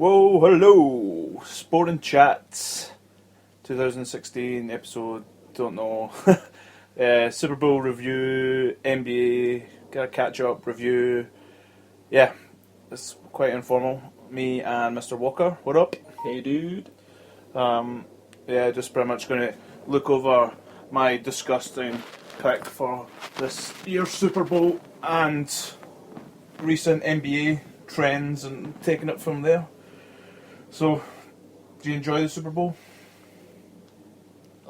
Whoa, hello, Sport and Chats, 2016 episode, don't know, SuperBowl review, NBA, got a catch-up review, yeah, it's quite informal, me and Mr. Walker, what up? Hey dude. Yeah, just pretty much going to look over my disgusting pick for this year's Super Bowl and recent NBA trends and taking it from there. So, do you enjoy the Super Bowl?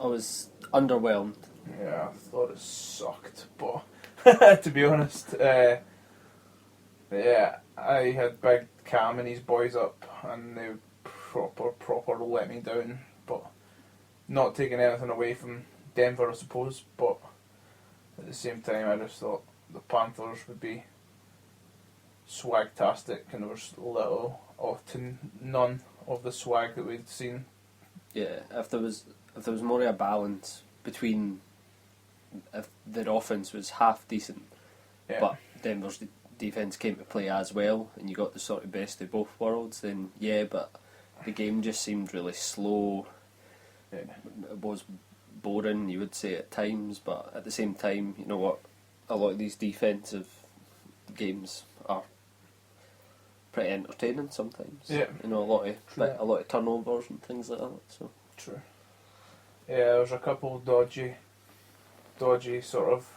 I was underwhelmed. Yeah, I thought it sucked, but to be honest, yeah, I had Big Cam and his boys up, and they proper let me down. But not taking anything away from Denver, I suppose. But at the same time, I just thought the Panthers would be swagtastic, and there was little to none of the swag that we'd seen. Yeah, if there was more of a balance between if their offense was half decent, Yeah. but Denver's defense came to play as well, and you got the sort of best of both worlds, then yeah, but the game just seemed really slow. Yeah. It was boring, you would say at times, but at the same time, you know what? A lot of these defensive games are pretty entertaining sometimes. Yeah. You know, a lot of turnovers and things like that. So True. Yeah, there was a couple of dodgy sort of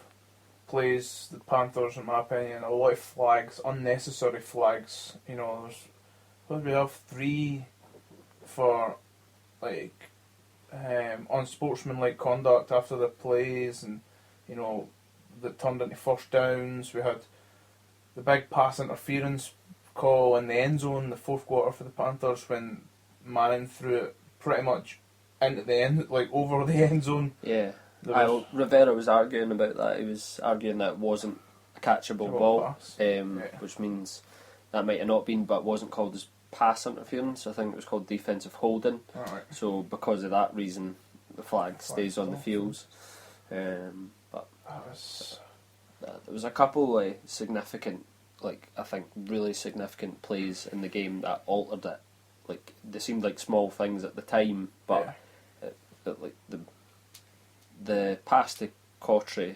plays. The Panthers, in my opinion, a lot of flags, unnecessary flags. You know, we have 3 for like unsportsmanlike conduct after the plays, and you know that turned into first downs. We had the big pass interference call in the end zone, the fourth quarter for the Panthers, when Manning threw it pretty much into the end, like over the end zone. yeah, Rivera was arguing about that. He was arguing that it wasn't a catchable ball, which means that might have not been, but wasn't called as pass interference. I think it was called defensive holding. Right. So because of that reason, the flag stays on the field. But there was a couple of significant, I think really significant plays in the game that altered it. Like they seemed like small things at the time, but like the pass to Cawtrey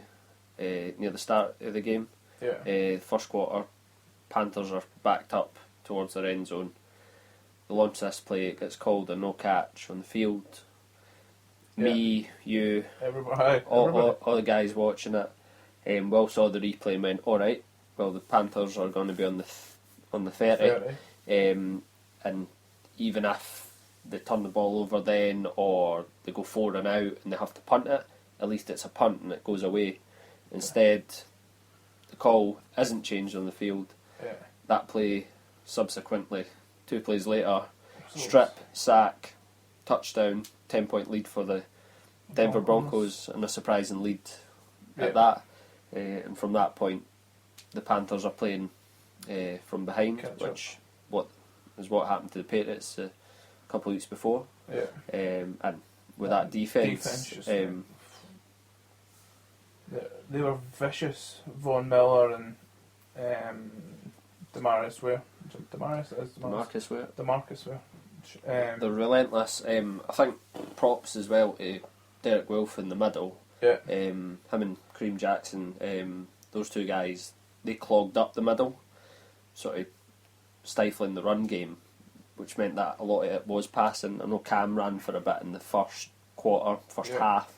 near the start of the game, first quarter, Panthers are backed up towards their end zone. They launch this play, it gets called a no catch on the field. Me, you, everybody. All the guys watching it, well saw the replay and went, all right. Well, the Panthers are going to be on the 30. And even if they turn the ball over then, or they go 4 and out and they have to punt it, at least it's a punt and it goes away. Instead, the call isn't changed on the field. Yeah. That play, subsequently, 2 plays later, strip, sack, touchdown, 10-point lead for the Denver Broncos, and a surprising lead at that. And from that point, the Panthers are playing from behind, which what happened to the Patriots a couple of weeks before. Yeah. And with that defense they were vicious. Von Miller and Demarcus Ware. Marcus Ware. Demarcus Ware. They're relentless. I think props as well to Derek Wolfe in the middle. Yeah. Him and Kareem Jackson. Those 2 guys, they clogged up the middle, sort of stifling the run game, which meant that a lot of it was passing. I know Cam ran for a bit in the first quarter, half,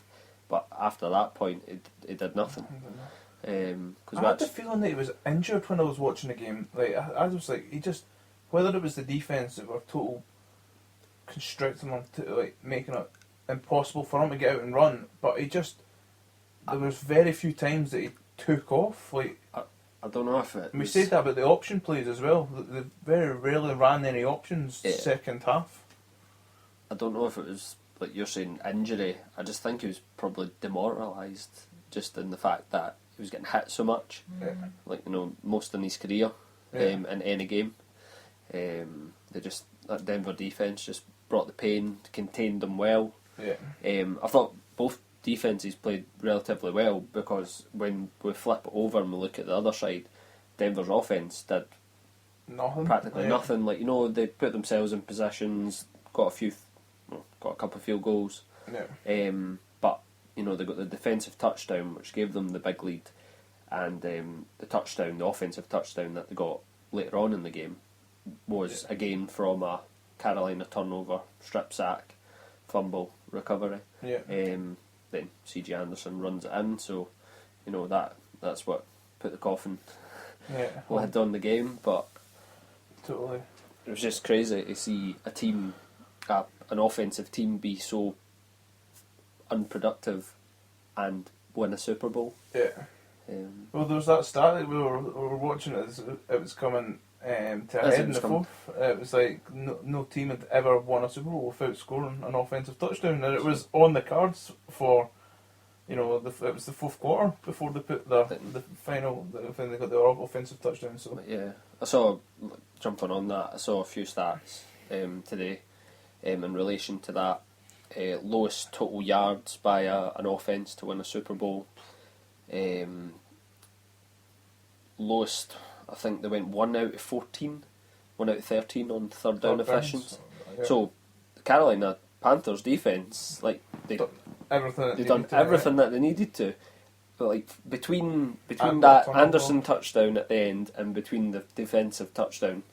but after that point, it did nothing. I had the feeling that he was injured when I was watching the game. Like I was like, whether it was the defense that were total constricting him to making it impossible for him to get out and run, but there was very few times that he took off. I don't know if it. We said that about the option plays as well. They very rarely ran any options second half. I don't know if it was like you're saying injury. I just think he was probably demoralised, just in the fact that he was getting hit so much. Yeah. Most in his career, in any game. That Denver defence just brought the pain, contained them well. Yeah. I thought both defences played relatively well, because when we flip it over and we look at the other side, Denver's offence did practically nothing. Like, you know, they put themselves in positions, got a couple of field goals. Yeah. But you know, they got the defensive touchdown, which gave them the big lead, and the offensive touchdown that they got later on in the game was again from a Carolina turnover, strip sack, fumble, recovery. Yeah. Then C.J. Anderson runs it in, so you know that's what put the coffin lid on the game. But totally, it was just crazy to see a team, an offensive team, be so unproductive and win a Super Bowl. Yeah. Well, there was that stat that we were watching as it was coming to a head in the fourth. It was like no team had ever won a Super Bowl without scoring an offensive touchdown, and it was on the cards for, you know, it was the fourth quarter before they put the final when they got the offensive touchdown. So yeah, I saw, jumping on that, I saw a few stats today in relation to that. Lowest total yards by an offense to win a Super Bowl. Lowest, I think they went 1 out of 14, 1 out of 13 on third down efficiency. Yeah. So the Carolina Panthers defense, like they've done everything that they needed to. But like between that Anderson touchdown at the end and between the defensive touchdown,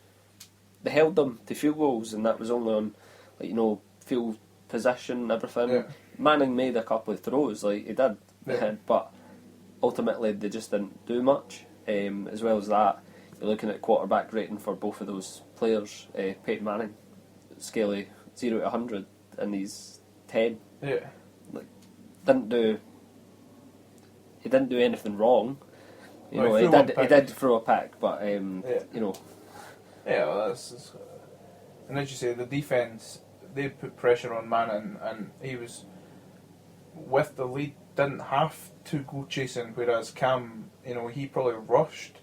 they held them to field goals, and that was only on, like, you know, field position, everything. Yeah. Manning made a couple of throws, like he did, but ultimately they just didn't do much. As well as that, you're looking at quarterback rating for both of those players. Peyton Manning, scale of 0 to 100, and he's 10. Yeah, like he didn't do anything wrong. You know, he did throw a pick, but you know. Yeah, well, that's and as you say, the defense, they put pressure on Manning, and he was with the lead, didn't have to go chasing, whereas Cam, you know, he probably rushed.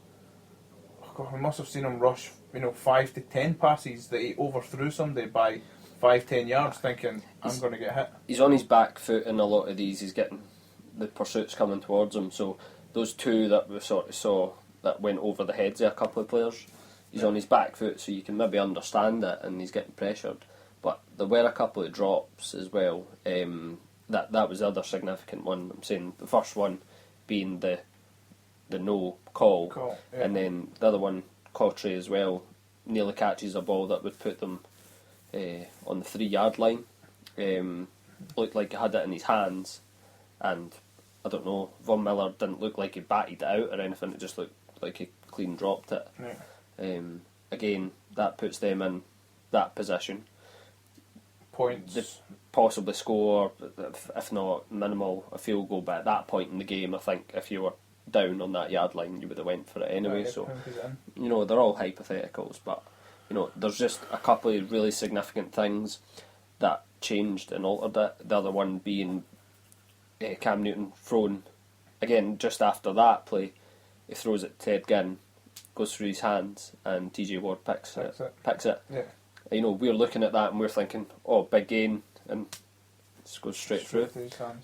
Oh God, we must have seen him rush, you know, 5 to 10 passes that he overthrew somebody by 5-10 yards, thinking I'm going to get hit. He's on his back foot in a lot of these. He's getting the pursuits coming towards him. So those two that we sort of saw that went over the heads of a couple of players, he's on his back foot, so you can maybe understand it, and he's getting pressured. But there were a couple of drops as well. That was the other significant one. I'm saying the first one being the no call. And then the other one, Cawtrey as well, nearly catches a ball that would put them on the 3-yard line. Looked like he had it in his hands, and I don't know, Von Miller didn't look like he batted it out or anything. It just looked like he clean dropped it. Again, that puts them in that position. Points. They possibly score, if not minimal, a field goal. But at that point in the game, I think if you were down on that yard line, you would have went for it anyway. So, you know, they're all hypotheticals, but you know, there's just a couple of really significant things that changed and altered it. The other one being Cam Newton thrown again just after that play. He throws it to Ted Ginn, goes through his hands, and TJ Ward picks it. Yeah. You know, we're looking at that and we're thinking, oh, big gain, and it just goes straight through.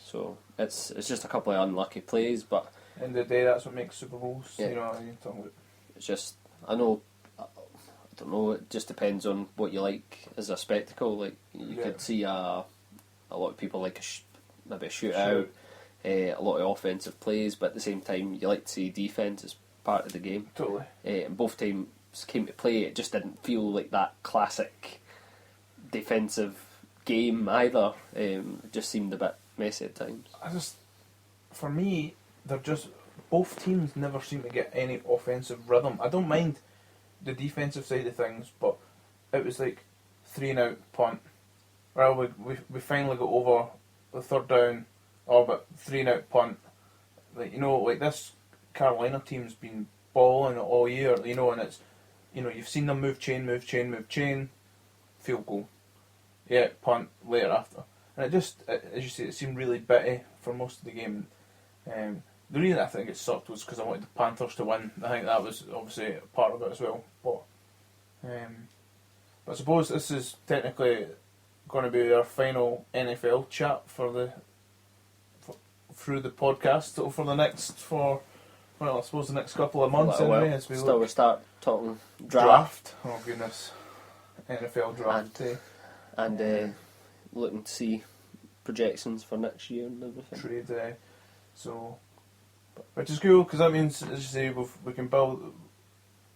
So it's just a couple of unlucky plays, but end of the day, that's what makes Super Bowls. Yeah. You know what you're talking about. It's just, I don't know. It just depends on what you like as a spectacle. Like you could see a lot of people like maybe a shootout, a lot of offensive plays, but at the same time, you like to see defense as part of the game. Totally. And both teams came to play. It just didn't feel like that classic defensive game either. It just seemed a bit messy at times. For me, both teams never seem to get any offensive rhythm. I don't mind the defensive side of things, but it was like 3-and-out punt. Well, we finally got over the third down, but 3-and-out punt. Like, you know, like this Carolina team's been balling it all year, you know, and it's, you know, you've seen them move chain, field goal. Yeah, punt later after. And it just, as you say, it seemed really bitty for most of the game. The reason I think it sucked was because I wanted the Panthers to win. I think that was obviously part of it as well. But I suppose this is technically going to be our final NFL chat through the podcast for the next couple of months anyway. As we start talking draft. Oh goodness, NFL draft day. And looking to see projections for next year and everything. Trade day. So, which is cool because that means, as you say, we can build.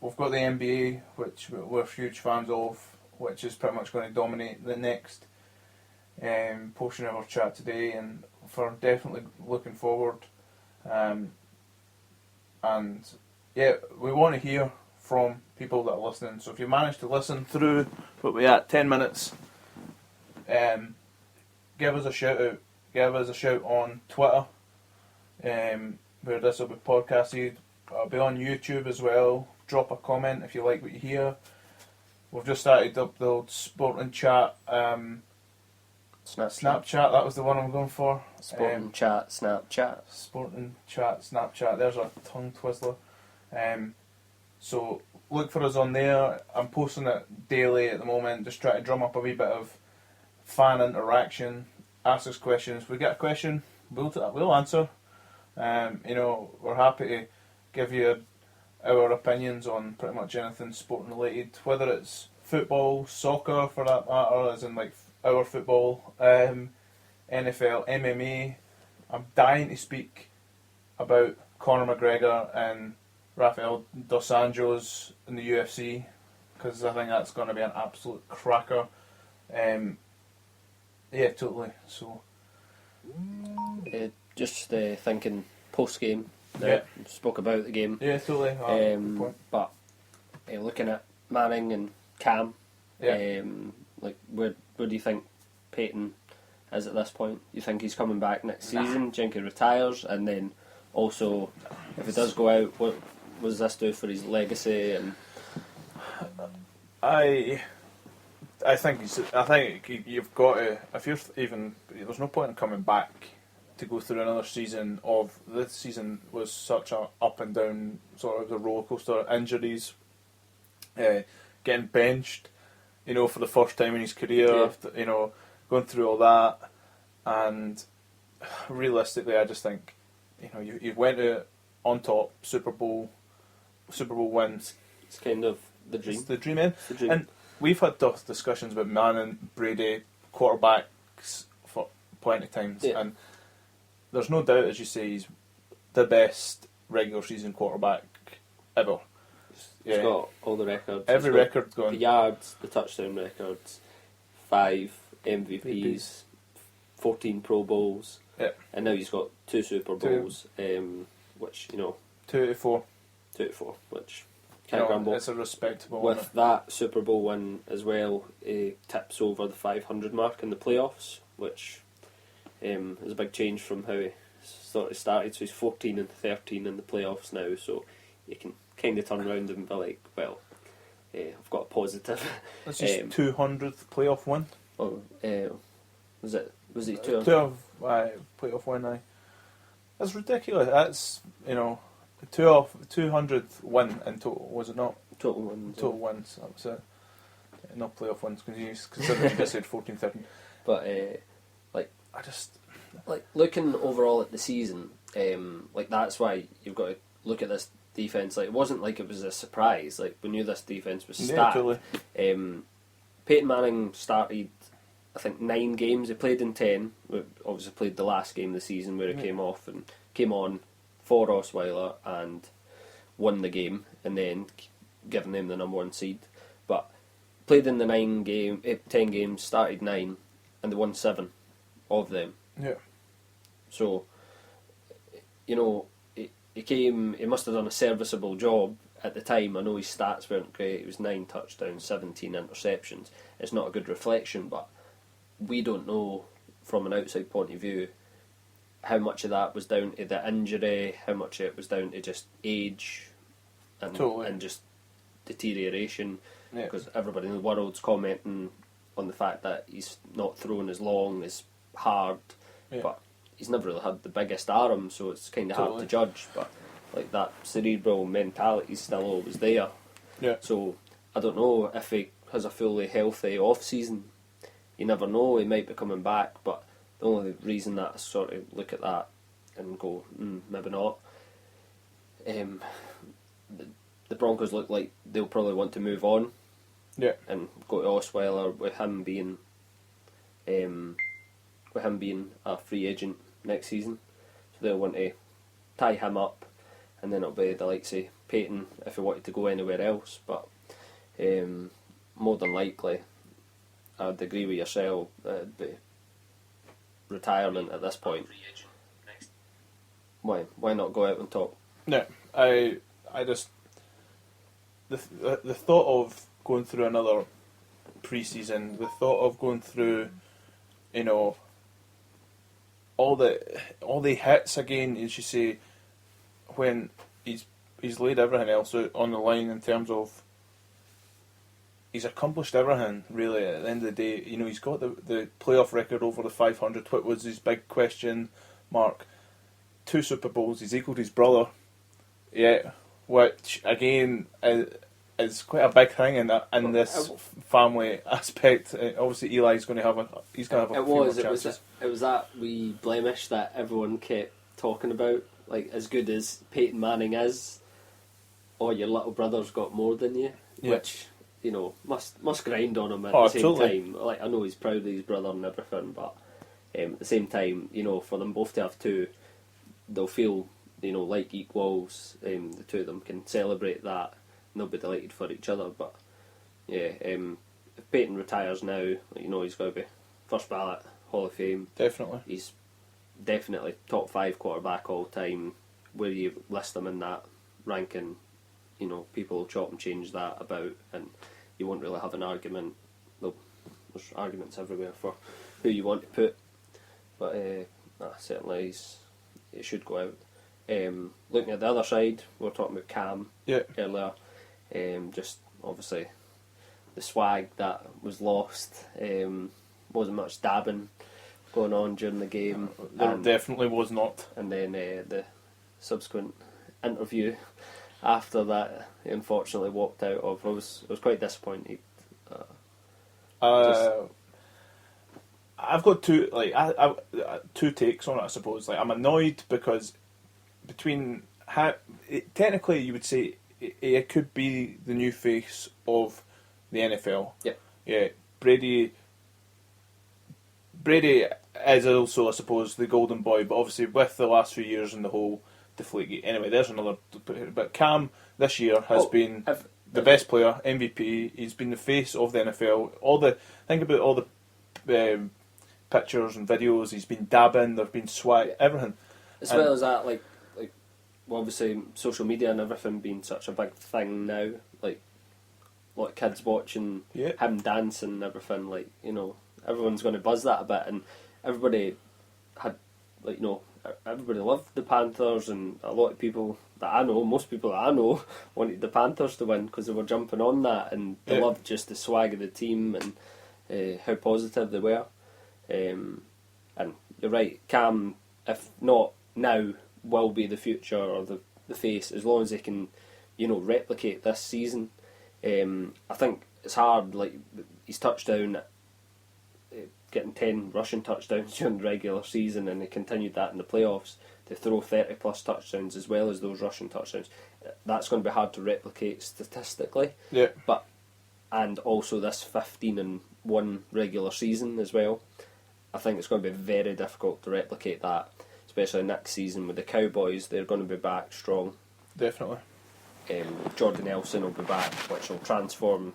We've got the NBA, which we're huge fans of, which is pretty much going to dominate the next portion of our chat today, and for definitely looking forward. And yeah, we want to hear from people that are listening. So if you manage to listen through what we're at 10 minutes, give us a shout out. Give us a shout on Twitter, where this will be podcasted. It'll be on YouTube as well. Drop a comment if you like what you hear. We've just started up the old Sporting Chat Snapchat. That was the one I'm going for. Sporting Chat Snapchat. Sporting Chat Snapchat. There's a tongue twizzler. So look for us on there. I'm posting it daily at the moment. Just try to drum up a wee bit of fan interaction. Ask us questions. If we get a question, we'll answer. We're happy to give you our opinions on pretty much anything sporting related, whether it's football, soccer for that matter, as in like our football, NFL, MMA. I'm dying to speak about Conor McGregor and Rafael dos Anjos in the UFC, because I think that's going to be an absolute cracker. Yeah, totally. So, just thinking post game. Spoke about the game. Yeah, totally. Good point. But looking at Manning and Cam, yeah. Where do you think Peyton is at this point? You think he's coming back next season? Do you think he retires? And then also, if he does go out, what does this do for his legacy? And I think you've got to, if you're even, there's no point in coming back to go through another season of, this season was such a up and down sort of a roller coaster, injuries, getting benched, for the first time in his career, going through all that, and realistically I just think, you went out on top, Super Bowl wins. It's kind of the dream. It's the dream, man. And we've had tough discussions about Manning, Brady, quarterbacks for plenty of times, and there's no doubt, as you say, he's the best regular season quarterback ever. He's got all the records. Every record going. The yards, the touchdown records, 5 MVPs, 14 Pro Bowls, and now he's got 2 Super Bowls, which, 2 to 4. 2 to 4, which can't grumble. It's a respectable With one. that Super Bowl win as well, tips over the 500 mark in the playoffs, which is a big change from how he sort of started. So he's 14 and 13 in the playoffs now, so you can kind of turn around and be like, well, I've got a positive. That's his 200th playoff win. Oh, was it 200? 200th playoff win, aye. That's ridiculous. That's, 200th win in total, was it not? Total wins. Total wins, that was it. Not playoff wins, considering you just said 14, 13. But, I just... looking overall at the season, that's why you've got to look at this defence. It wasn't like it was a surprise. We knew this defence was stacked. Yeah, totally. Peyton Manning started, I think, 9 games. He played in 10. Obviously played the last game of the season where he came off and came on for Osweiler and won the game, and then giving them the number 1 seed. But played in the 10 games, started 9, and they won 7 of them. Yeah. So, he must have done a serviceable job at the time. I know his stats weren't great. It was 9 touchdowns, 17 interceptions. It's not a good reflection, but we don't know from an outside point of view how much of that was down to the injury, how much it was down to just age and just deterioration. Because everybody in the world's commenting on the fact that he's not throwing as long, as hard, but he's never really had the biggest arm, so it's kind of hard to judge. But that cerebral mentality is still always there. Yeah. So I don't know if he has a fully healthy off season. You never know. He might be coming back, but the only reason that I sort of look at that and go, maybe not. The the Broncos look like they'll probably want to move on. Yeah. And go to Osweiler with him being a free agent next season. So they'll want to tie him up, and then it'll be the likes of Peyton if he wanted to go anywhere else. But more than likely, I would agree with yourself, it'd be retirement at this point. Why not go out on top? No, I just the thought of going through another pre-season, the thought of going through, all the hits again, as you say, when he's laid everything else out on the line in terms of he's accomplished everything really. At the end of the day, he's got the playoff record over the 500. What was his big question mark? 2 Super Bowls. He's equalled his brother. Yeah, which again is quite a big thing in this family aspect. Obviously, Eli's going to have a few more chances. It was that wee blemish that everyone kept talking about. Like, as good as Peyton Manning is, your little brother's got more than you, which must grind on him at the same time. Like, I know he's proud of his brother and everything, but at the same time, for them both to have 2, they'll feel like equals. The 2 of them can celebrate that. And they'll be delighted for each other. But if Peyton retires now, he's got to be first ballot Hall of Fame. Definitely, he's definitely top 5 quarterback all time. Where you list them in that ranking, people will chop and change that about, and you won't really have an argument. There's arguments everywhere for who you want to put, but certainly it should go out. Looking at the other side, we were talking about Cam earlier. Just obviously the swag that was lost. Wasn't much dabbing going on during the game. There definitely was not. And then the subsequent interview after that, he unfortunately walked out of. I was quite disappointed. I've got two two takes on it, I suppose. Like, I'm annoyed because technically you would say it could be the new face of the NFL. Yep. Yeah. Brady is also, I suppose, the golden boy, but obviously with the last few years and the whole Deflategate. Anyway, there's another. But Cam this year has been the best player, MVP. He's been the face of the NFL. Think about all the pictures and videos. He's been dabbing. There's been swag, everything. Well as that, obviously social media and everything being such a big thing now. Like, a lot of kids watching him dancing and everything. Like, everyone's going to buzz that a bit, and everybody had, everybody loved the Panthers, and a lot of people that I know, most people that I know, wanted the Panthers to win because they were jumping on that, and they loved just the swag of the team and how positive they were. And you're right, Cam, if not now, will be the future or the face, as long as they can, replicate this season. I think it's hard, like his touchdown, getting 10 rushing touchdowns during the regular season, and he continued that in the playoffs, to throw 30 plus touchdowns as well as those rushing touchdowns. That's going to be hard to replicate statistically. Yeah. And also this 15-1 regular season as well. I think it's going to be very difficult to replicate that, especially next season with the Cowboys. They're going to be back strong. Definitely. Jordan Nelson will be back, which will transform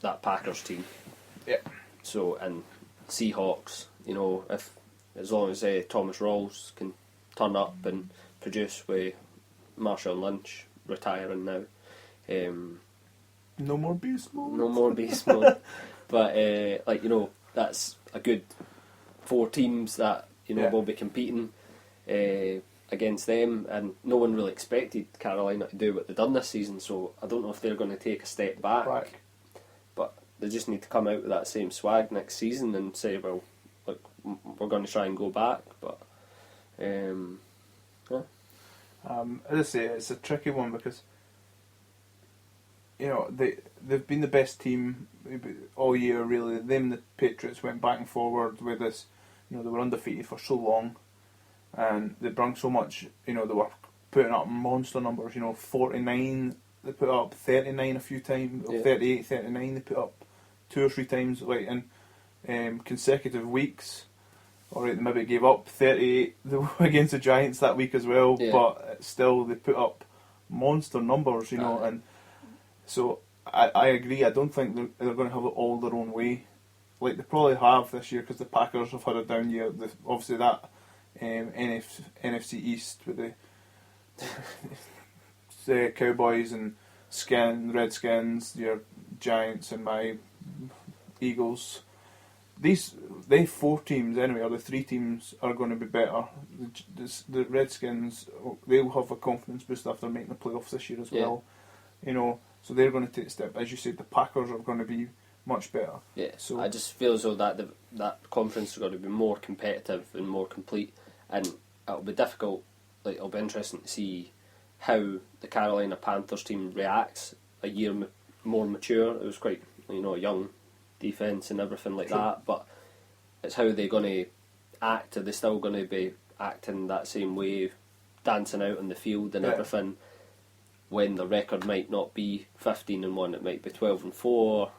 that Packers team. Yeah. So, and Seahawks, as long as Thomas Rawls can turn up and produce with Marshawn Lynch retiring now. No more beast mode. No more beast mode. But that's a good 4 teams that will be competing against them, and no one really expected Carolina to do what they've done this season. So I don't know if they're going to take a step back. But they just need to come out with that same swag next season and say, well, look, we're going to try and go back. But as I say, it's a tricky one because they've been the best team all year, really. Them and the Patriots went back and forward with this. They were undefeated for so long, and they brought so much. They were putting up monster numbers. 49 they put up 39 a few times, or 38, 39 they put up 2 or 3 times, like in consecutive weeks. Alright, they maybe gave up 38 against the Giants that week as well, but still they put up monster numbers, you know, and so I agree. I don't think they're going to have it all their own way, like they probably have this year, because the Packers have had a down year. Obviously that NFC East with the Cowboys and Redskins, your Giants and my Eagles. They 4 teams anyway, or the 3 teams are going to be better. The Redskins, they'll have a confidence boost after making the playoffs this year as well. You know, so they're going to take a step. As you said, the Packers are going to be much better. Yeah. So I just feel as though that conference is going to be more competitive and more complete, and it'll be difficult. Like, it'll be interesting to see how the Carolina Panthers team reacts a year more mature. It was quite, you know, a young defence and everything like that, but it's how they're going to act. Are they still going to be acting that same way, dancing out on the field and everything, when the record might not be 15-1, it might be 12-4,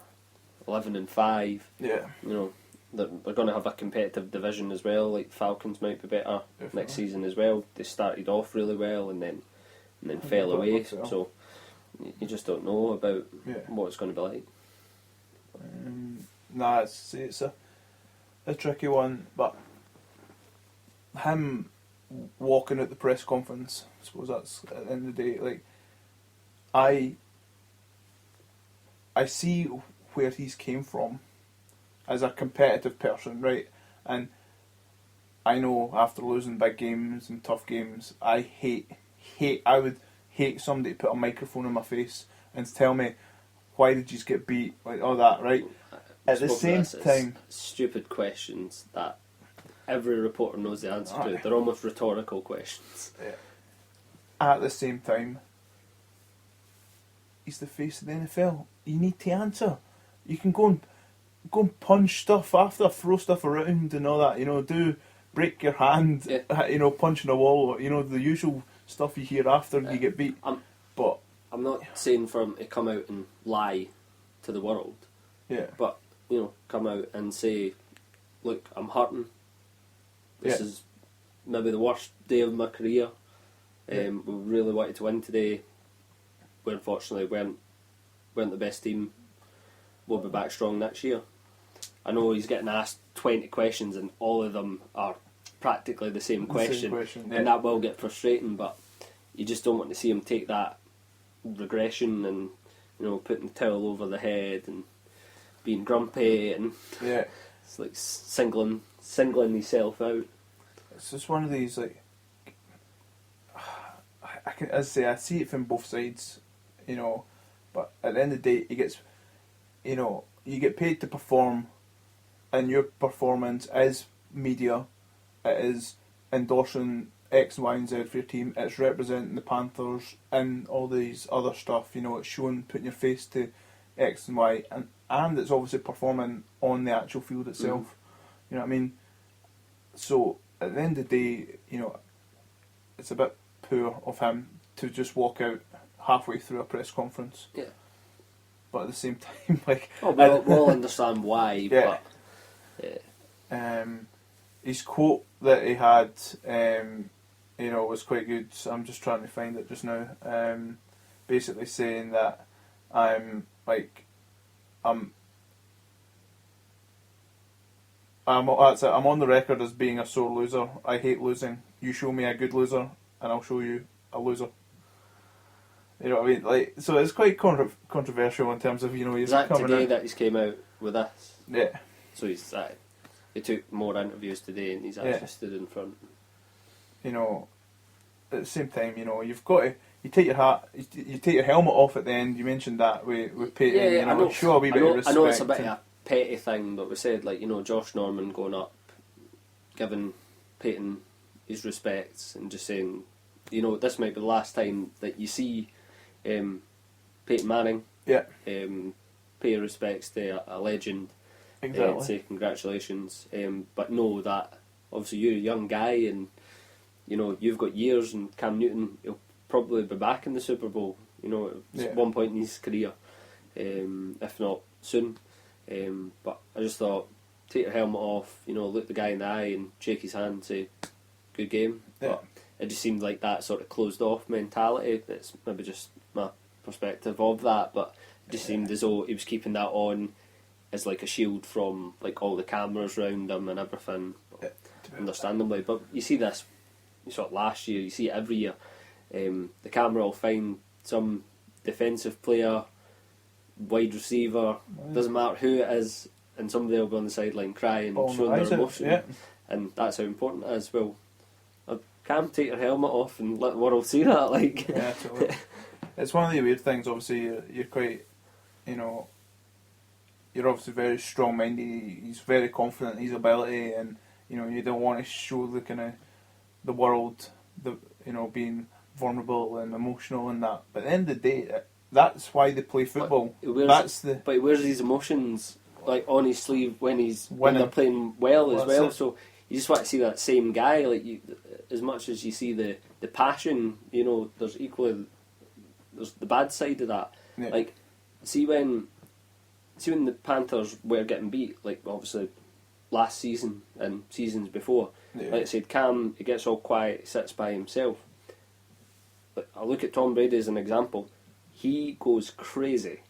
11-5. Yeah. You know, they're going to have a competitive division as well. Like Falcons might be better next season as well. They started off really well and then fell away. So you just don't know about what it's going to be like. Nah, it's a tricky one, but him walking at the press conference, I suppose that's at the end of the day. Like, I see where he's came from as a competitive person, right? And I know after losing big games and tough games, I would hate somebody to put a microphone in my face and tell me, why did you get beat, like all that, right? At the same time, stupid questions that every reporter knows the answer to. They're almost rhetorical questions. Yeah. At the same time, he's the face of the NFL. You need to answer. You can go and punch stuff after, throw stuff around and all that. You know, break your hand. You know, punching a wall. You know, the usual stuff you hear after you get beat. But I'm not saying for him to come out and lie to the world. Yeah. But, you know, come out and say, look, I'm hurting. This is maybe the worst day of my career. We really wanted to win today. We unfortunately weren't the best team. We'll be back strong next year. I know he's getting asked 20 questions and all of them are practically the same question. And that will get frustrating, but you just don't want to see him take that regression and, you know, putting the towel over the head and being grumpy and it's like singling himself out. It's just one of these, like, I see it from both sides, you know, but at the end of the day, you get paid to perform, and your performance is media, it is endorsing X, Y, and Z for your team. It's representing the Panthers and all these other stuff. You know, it's showing, putting your face to X and Y, and it's obviously performing on the actual field itself. You know what I mean? So at the end of the day, you know, it's a bit poor of him to just walk out halfway through a press conference. Yeah. But at the same time, like, we'll understand why. But his quote that he had, you know, was quite good. So I'm just trying to find it just now. Basically saying that I'm on the record as being a sore loser. I hate losing. You show me a good loser, and I'll show you a loser. You know what I mean? Like, so it's quite controversial in terms of, you know, he's coming today that he's came out with this. Yeah. So he took more interviews today, and he's actually stood in front. You know, at the same time, you know, you've got to. You take your hat, you take your helmet off at the end. You mentioned that with Peyton. Yeah, you know, I know, show a wee bit of respect. I know it's a bit of a petty thing, but we said, like, you know, Josh Norman going up, giving Peyton his respects, and just saying, you know, this might be the last time that you see Peyton Manning. Yeah. Pay your respects to a legend. Exactly. Say congratulations, but know that obviously you're a young guy, and you know you've got years. And Cam Newton, he'll probably be back in the Super Bowl at one point in his career, if not soon. But I just thought, take your helmet off, look the guy in the eye and shake his hand and say, good game. Yeah. But it just seemed like that sort of closed off mentality. It's maybe just my perspective of that, but it just seemed as though he was keeping that on as like a shield from like all the cameras around him and everything, understandably. But you see this, you saw it last year, you see it every year. The camera will find some defensive player, wide receiver, doesn't matter who it is, and somebody will be on the sideline crying, showing their emotion, and that's how important it is. Well, Cam, take your helmet off and let the world see that. Like, yeah, totally. It's one of the weird things. Obviously, you're quite, you're obviously very strong-minded. He's very confident in his ability, and you don't want to show the kind of the world, being vulnerable and emotional and that. But at the end of the day, that's why they play football. But he wears these emotions like on his sleeve when they're playing well as well. So you just want to see that same guy. Like as much as you see the passion, there's the bad side of that. Yeah. Like see when the Panthers were getting beat, like obviously last season and seasons before. Yeah. Like I said, Cam, he gets all quiet, he sits by himself. But I look at Tom Brady as an example. He goes crazy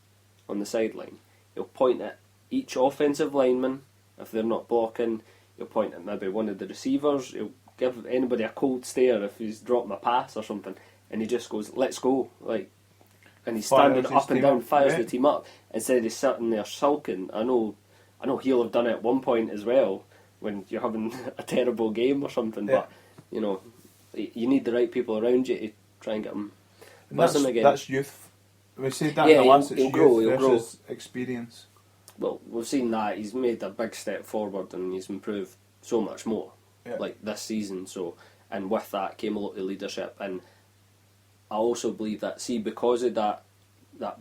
on the sideline. He'll point at each offensive lineman if they're not blocking. He'll point at maybe one of the receivers. He'll give anybody a cold stare if he's dropping a pass or something. And he just goes, let's go. And he's standing up and down, fires the team up, instead of sitting there sulking. I know he'll have done it at one point as well, when you're having a terrible game or something, but, you need the right people around you to try and get them buzzing again. That's youth. We said that in the last, it's youth versus experience. Well, we've seen that. He's made a big step forward and he's improved so much more, like this season. So, and with that came a lot of leadership, and I also believe that, because of that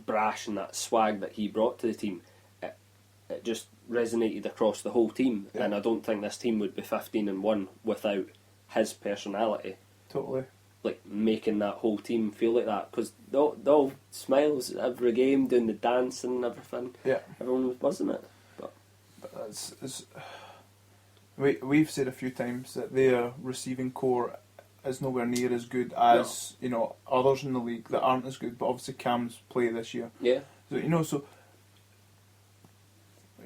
brash and that swag that he brought to the team, it just resonated across the whole team. And I don't think this team would be 15-1 without his personality. Totally. Like making that whole team feel like that, because they all smiles every game, doing the dancing and everything. Yeah, everyone was buzzing it. But we've said a few times that their receiving core is nowhere near as good as others in the league that aren't as good. But obviously Cam's play this year. Yeah. So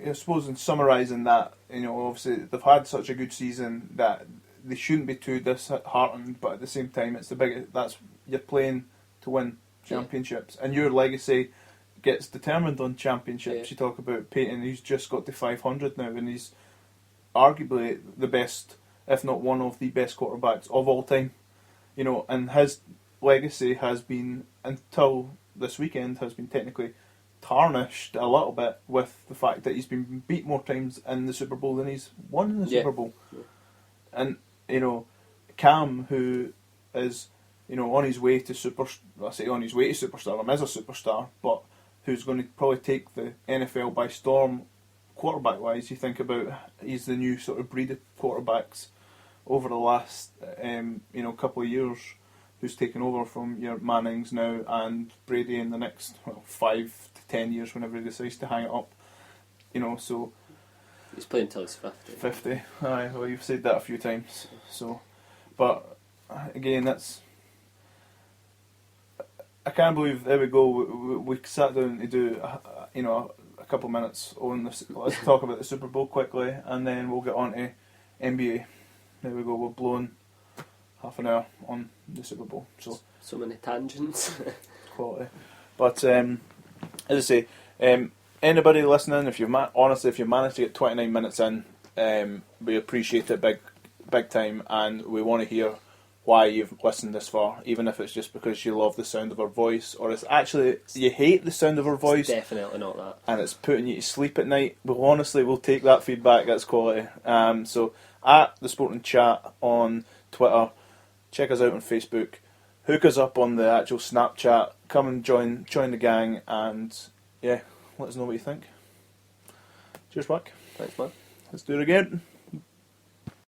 I suppose in summarising that, obviously they've had such a good season that they shouldn't be too disheartened, but at the same time, it's you're playing to win championships, and your legacy gets determined on championships. You talk about Peyton, he's just got to 500 now, and he's arguably the best, if not one of the best quarterbacks of all time. And his legacy has been, until this weekend, has been technically tarnished a little bit with the fact that he's been beat more times in the Super Bowl than he's won in the Super Bowl. And Cam, who is on his way to superstardom, is a superstar, but who's going to probably take the NFL by storm quarterback wise. You think about, he's the new sort of breed of quarterbacks over the last couple of years, who's taken over from your Mannings now and Brady in the next 5 to 10 years, whenever he decides to hang it up. So he's playing until he's 50. 50, aye. Well, you've said that a few times. So, but again, I can't believe. There we go. We sat down to do a couple of minutes on this. Let's talk about the Super Bowl quickly, and then we'll get on to NBA. There we go. We're blowing half an hour on the Super Bowl. So many tangents. Quality. But as I say, anybody listening, if you've managed to get 29 minutes in, we appreciate it big time, and we want to hear why you've listened this far, even if it's just because you love the sound of our voice, or it's actually you hate the sound of our voice. It's definitely not that. And it's putting you to sleep at night. We'll take that feedback. That's quality. So at the Sporting Chat on Twitter, check us out on Facebook, hook us up on the actual Snapchat, come and join the gang, and let us know what you think. Cheers, Mac. Thanks, man. Let's do it again.